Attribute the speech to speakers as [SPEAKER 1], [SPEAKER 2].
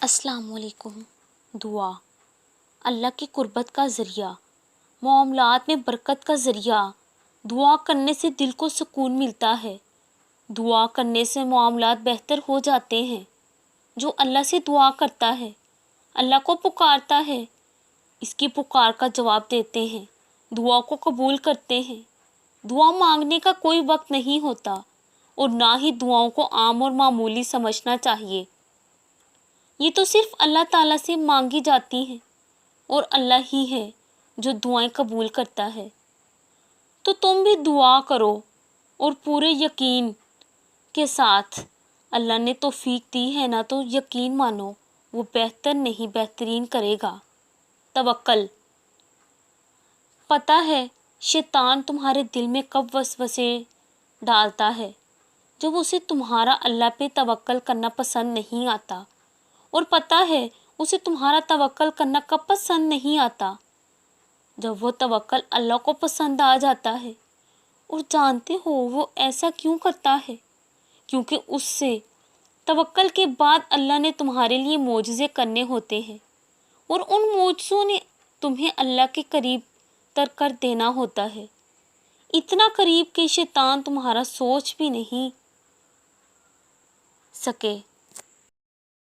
[SPEAKER 1] السلام علیکم۔ دعا اللہ کی قربت کا ذریعہ، معاملات میں برکت کا ذریعہ۔ دعا کرنے سے دل کو سکون ملتا ہے، دعا کرنے سے معاملات بہتر ہو جاتے ہیں۔ جو اللہ سے دعا کرتا ہے، اللہ کو پکارتا ہے، اس کی پکار کا جواب دیتے ہیں، دعا کو قبول کرتے ہیں۔ دعا مانگنے کا کوئی وقت نہیں ہوتا اور نہ ہی دعاؤں کو عام اور معمولی سمجھنا چاہیے۔ یہ تو صرف اللہ تعالیٰ سے مانگی جاتی ہیں اور اللہ ہی ہے جو دعائیں قبول کرتا ہے۔ تو تم بھی دعا کرو اور پورے یقین کے ساتھ، اللہ نے توفیق دی ہے نا تو یقین مانو وہ بہتر نہیں بہترین کرے گا۔ توکل۔ پتہ ہے شیطان تمہارے دل میں کب وسوسے ڈالتا ہے، جب اسے تمہارا اللہ پہ توکل کرنا پسند نہیں آتا، اور پتہ ہے اسے تمہارا توکل کرنا کب پسند نہیں آتا، جب وہ توکل اللہ کو پسند آ جاتا ہے۔ اور جانتے ہو وہ ایسا کیوں کرتا ہے؟ کیونکہ اس سے توکل کے بعد اللہ نے تمہارے لیے معجزے کرنے ہوتے ہیں، اور ان معجزوں نے تمہیں اللہ کے قریب تر کر دینا ہوتا ہے، اتنا قریب کہ شیطان تمہارا سوچ بھی نہیں سکے۔